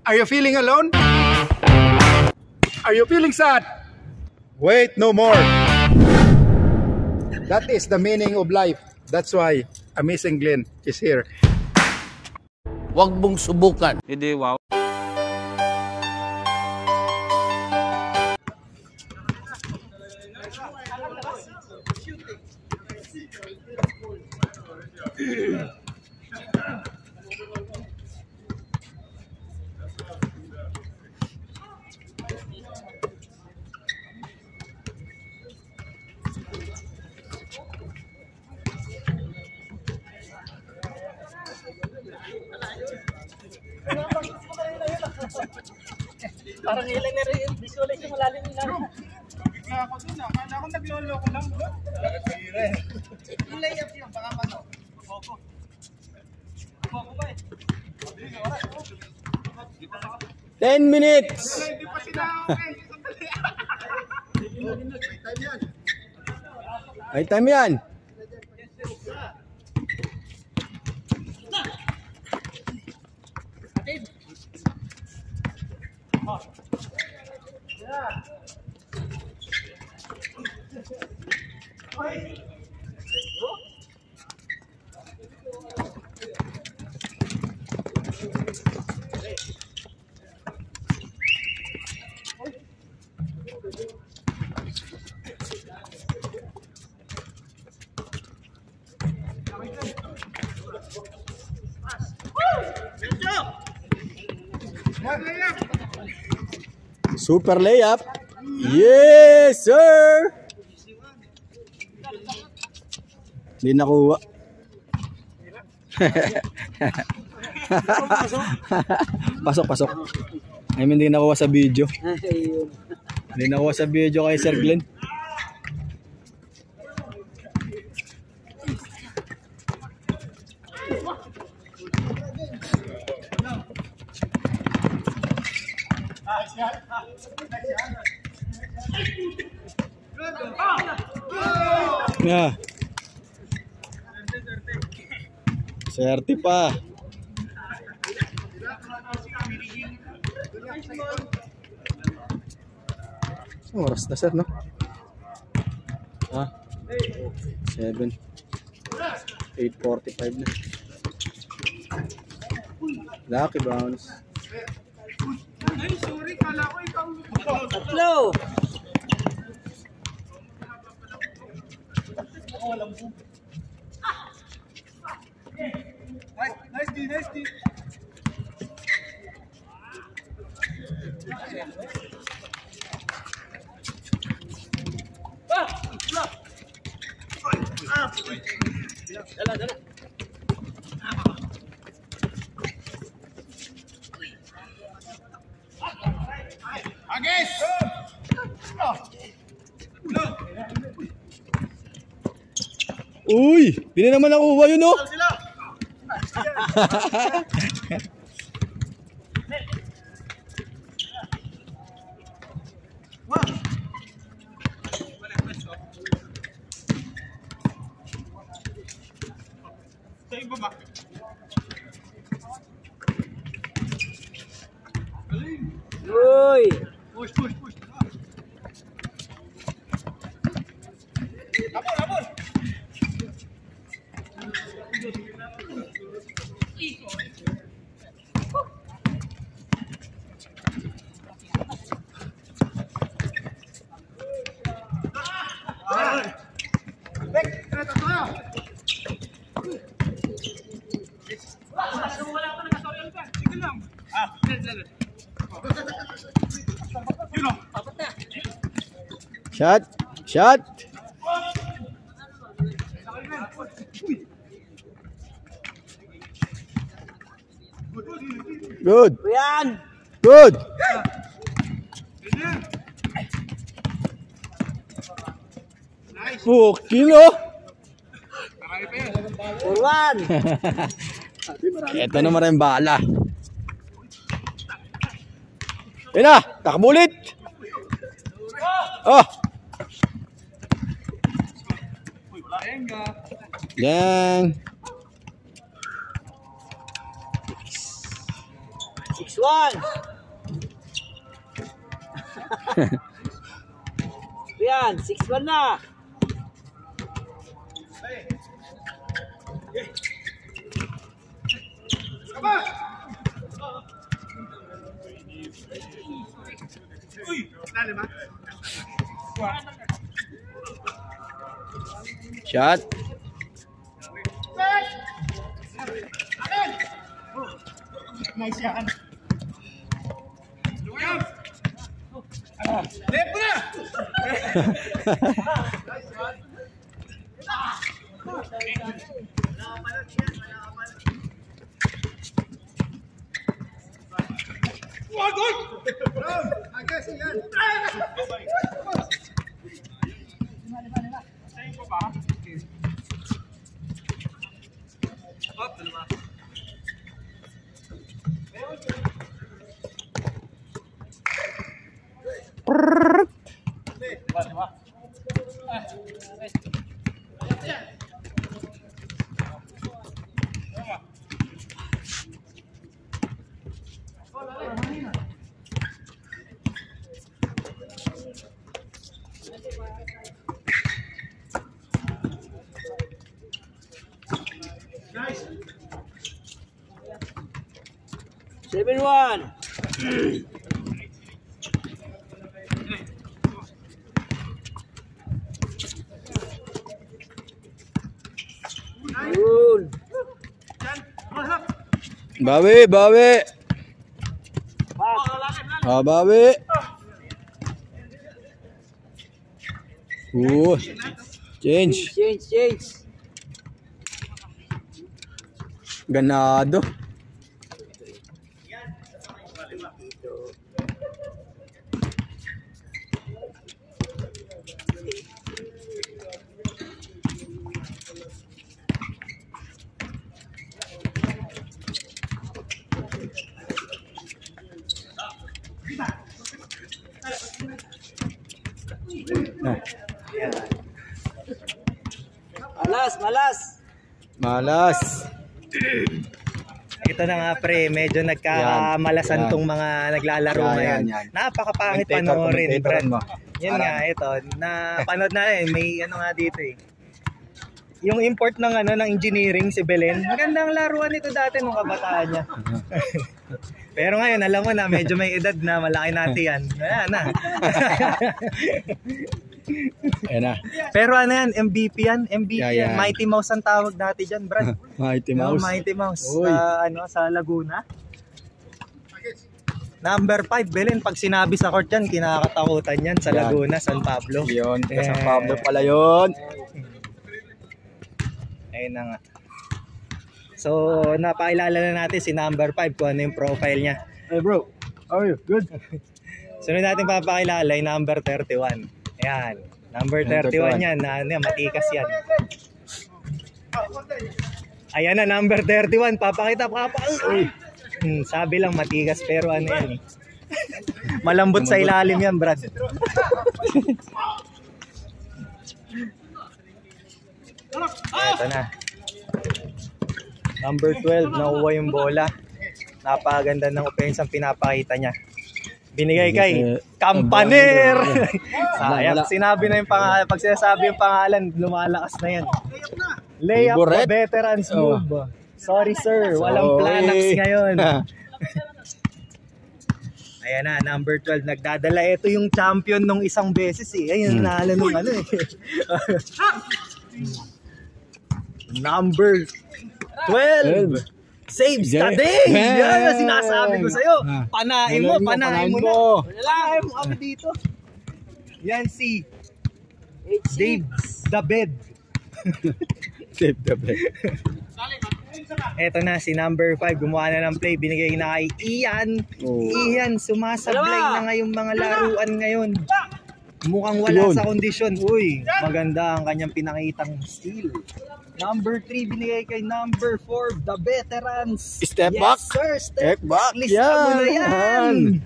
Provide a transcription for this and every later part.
Are you feeling alone? Are you feeling sad? Wait no more. That is the meaning of life. That's why Amazing Glenn is here. Huwag mong subukan. Hindi, wow. Parang ilan na rin yung visualize yung malalim nila. Bigla ako dun, akala ko nagloloko lang. Yung layup yun, baka mano. Boko. Boko ba eh? 10 minutes! Hindi pa sila okay. May time yan! Super layup. Yes, sir. Hindi nakuha. Pasok. I mean, hindi nakuha sa video. Hindi nakuha sa video kay Sir Glenn. Yeah. Swerte pa. Oras na sir, no? 7 8:45 na. Lucky bounce. Ay, sorry, kala ko ikaw. Tatlo! Nice D. Dala. Agis! Uy! Di na naman nakuha yun, no? Uy! Push. Shot. Good. Yan! Good. Kilo. For one! Ito naman rin bala. Yan na, takabulit. Oh. Yan. 6-1. Yan, 6-1 na. Shot. Nice yan. Nice. 7-1. Yun. Bawi, bawi. Ah, bawi. Change. Change. Ganado. Malas. Ito na nga pre, medyo nagkakamalasan tong mga naglalaro ngayon. Napakapangit panoorin, Brad. Yan nga, ito. Napanood na may ano nga dito eh. Yung import ng ng engineering si Belen. Magandang laruan ito dati nung kabataan niya. Pero ngayon, alam mo na, medyo may edad na, malaki natin yan. Ayan na. Ayan na. Pero ano yan, MVP yan. MVP yan. Mighty Mouse ang tawag dati dyan, Brad. Mighty Mouse. Mighty Mouse. Sa Laguna. Number 5, Belen. Pag sinabi sa court yan, kinakatakutan yan sa Laguna, San Pablo. Yun, San Pablo pala yun. Ayun na nga. So, napakilala na natin si number 5 kung ano yung profile niya. Hey bro, how are you? Good? Sunod natin papakilala yung number 31. Ayan. Number 31 yan. Matikas yan. Ayan na, number 31. Papakita. Sabi lang matikas pero ano yan eh. Malambot sa ilalim yan, Brad. Ito na. Number 12, nakuha yung bola. Napakaganda ng offense ang pinapakita niya. Binigay kay Campaner. Sayang, sinabi na yung pangalan. Pag sinasabi yung pangalan, lumalakas na yan. Layup the veterans move. Sorry sir, walang planax ngayon. Ayan na, number 12 nagdadala. Ito yung champion nung isang beses eh. Ayun, nahala nung eh. Number 12. Saves the day! Yan ang sinasabi ko sa'yo. Panain mo na. Panain mo kami dito. Yan si Dave the Bed. Dave the Bed. Eto na, si number 5. Gumawa na ng play. Binigay na kay Ian. Ian, sumasablay na ngayong mga laruan ngayon. Mukhang wala sa kondisyon. Uy, maganda ang kanyang pinakitang steal. Number 3 binigay kay number 4, the veterans. Step back. Sir, step back. Lista mo na yan.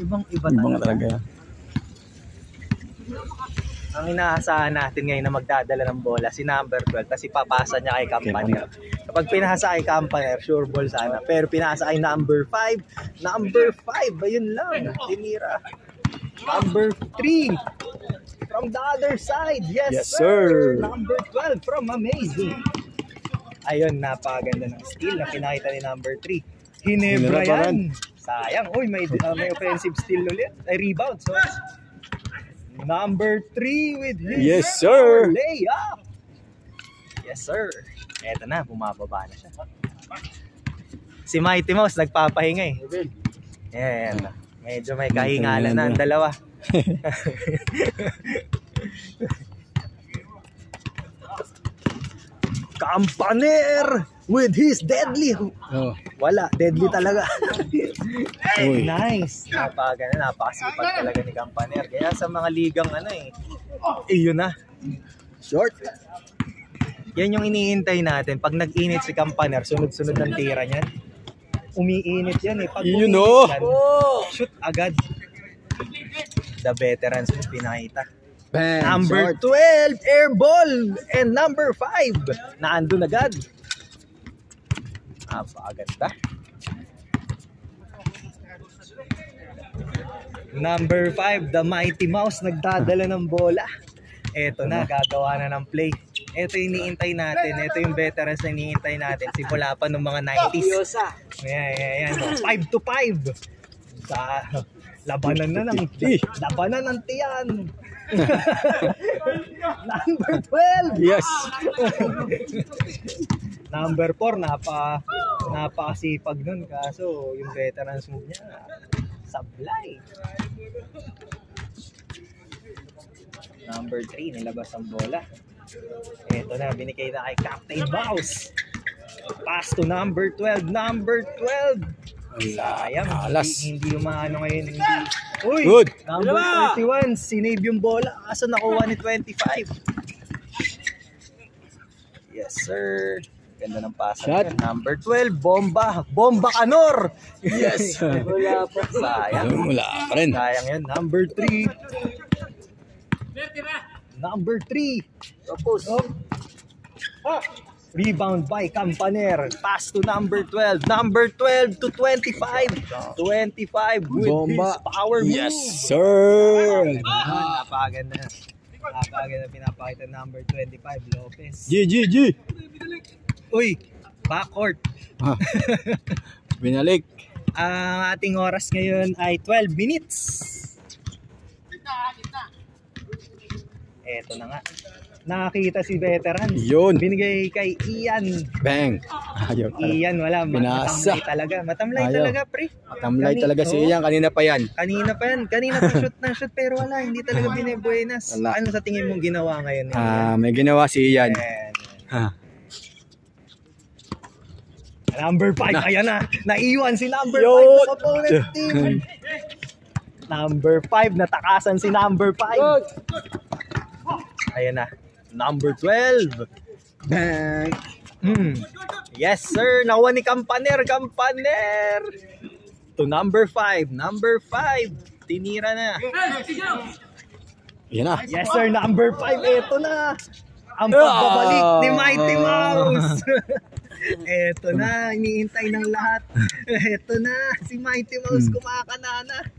Ibang-iba talaga. Ang inaasahan natin ngayon na magdadala ng bola, si number 12, kasi papasa niya kay Campaner. Kapag pinasa kay Campaner, sure ball sana. Pero pinasa kay number 5. Number 5, ayun lang. Tinira. Number 3. From the other side. Yes, sir. Number 12 from Amazing. Ayun, napakaganda ng steal na pinakita ni number 3. Hinebra yan. Sayang. Uy, may offensive steal ulit. Ay, rebound. So, number 3 with his layup. Yes, sir. Eto na, bumababa na siya. Si Mighty Mouse, nagpapahinga eh. Yan. Medyo may kahingalan na ang dalawa. Campaner with his deadly. Wala, deadly talaga. Nice. Napakasipag talaga ni Campaner. Kaya sa mga ligang yun na. Short. Yan yung iniintay natin. Pag nag-init si Campaner, sunod-sunod ng tira niyan. Umiinit yan eh. Pag umiinit yan, shoot agad. The veterans mo pinakita. Number 12, air ball. And number 5, naandun agad. Napakaganda. Number 5, the Mighty Mouse, nagdadala ng bola. Eto na, gagawa na ng play. Ito yung iniintay natin. Ito yung veterans na iniintay natin. Simula pa ng mga 90s. Yan. 5-5. Sa labanan ng tiyan. Number 12. Yes. Number 4, napakasipag nun. Kaso yung veterans move niya, sablay. Number 3, nilabas ang bola. Ito na, binigay na kay Captain Mouse. Pass to number 12. Number 12. Sayang. Hindi yung maano ngayon. Uy! Good. Number 31. Sinave yung bola. Kaso nakuha ni 25. Yes, sir. Ganda ng pass. Number 12. Bomba. Bomba Kanor. Yes. Wala pa. Sayang. Wala pa rin. Sayang yun. Number 3. Number 3. Tapos. Rebound by Campaner. Pass to number 12. Number 12 to 25. 25 with Bomba. his power move. Yes, sir. Napakaganda. Napakaganda pinapakita number 25, Lopez. G. Uy, backcourt. Binalik. Ang ating oras ngayon ay 12 minutes. Eto na nga. Nakakita si veteran. Yun. Binigay kay Ian. Bang. Ayaw talaga. Ian, wala. Pinasa. Matamlay talaga. Matamlay talaga, pre. Matamlay talaga si Ian. Kanina pa yan. Kanina pa shoot na shoot. Pero wala. Hindi talaga binebuenas. Ano sa tingin mong ginawa ngayon? May ginawa si Ian. Number 5. Ayan na. Naiwan si number 5 sa opponent team. Number 5. Natakasan si number 5. Ayan na. Number 12. Bang. Yes, sir. Nakuha ni Campaner. To number 5. Number 5. Tinira na. Yan na. Yes, sir. Number 5. Ito na. Ang pagbabalik ni Mighty Mouse. Ito na. Iniintay ng lahat. Ito na. Si Mighty Mouse kumakanana.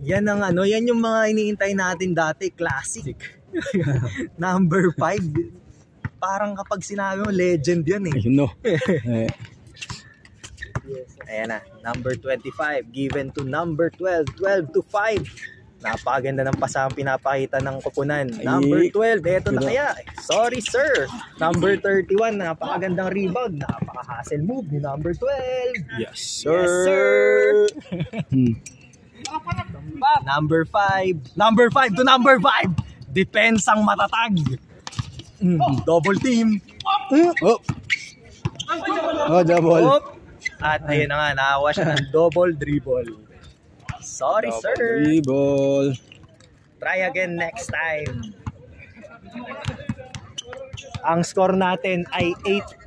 Yan ang yan yung mga iniintay natin dati, classic. Number 5. Parang kapag sinabi mo, legend yan eh. Ayun no. Ayan na, number 25, given to number 12, 12 to 5. Napakaganda ng pasang pinapakita ng Koponan. Number 12, eto na kaya. Sorry sir. Number 31, napakagandang rebound. Napaka-hustle move ni number 12. Yes sir. Yes sir. Number 5. Number 5 to number 5. Depensang matatag. Double team. Double. At ayun na nga, nakakuha siya ng double dribble. Sorry sir. Dribble. Try again next time. Ang score natin ay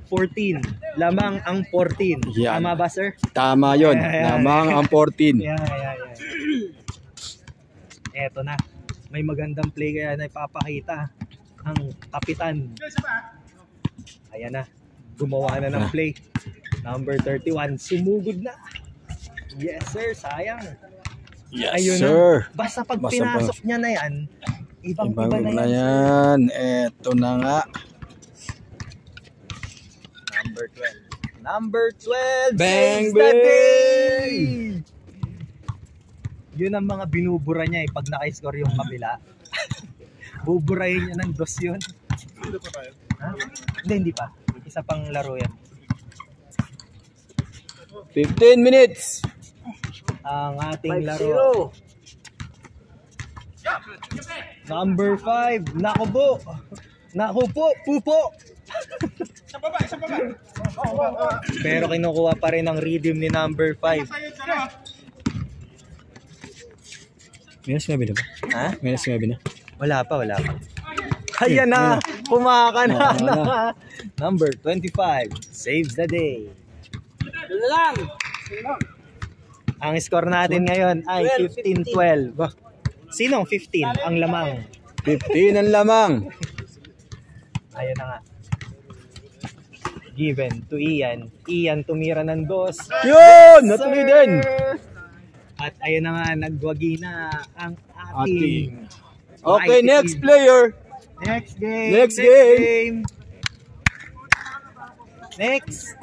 8-14. Lamang ang 14. Yan. Tama ba sir? Tama yun. Lamang ang 14. Yeah. Eto na. May magandang play kaya na ipapakita. ang kapitan. Ayan na. Gumawa na ng play. Number 31, sumugod na. Yes sir, sayang. Yes, Ayun sir. na. Basta pag Basta pinasok niya na yan, ibang-iba Ibang na na yan. yan. Eto na nga. Number 12. Number 12. Bang, saves the bang! day! Yun ang mga binubura niya pag naka-score yung kabila. Buburahin niya ng dos yun. Ha? Hindi pa. Isa pang laro yan. 15 minutes. Ang ating 5-0. laro. Number 5. Naku po. Naku po. Pupo. Pero kinukuha pa rin ang rhythm ni number 5. Minus 9 na ba? Ha? Minus 9 na. Wala pa. Ayan na. Kumaka na. Number 25. Saves the day. Doon na lang. Ang score natin ngayon ay 15-12. Sinong 15? Ang lamang. 15 ang lamang. Ayun na nga. Given to Ian. Ian tumira ng dos. Yun! Natuloy din. At ayun na nga, nagwagi na ang ating Okay, mighty next team. player. Next game. Next game. Next.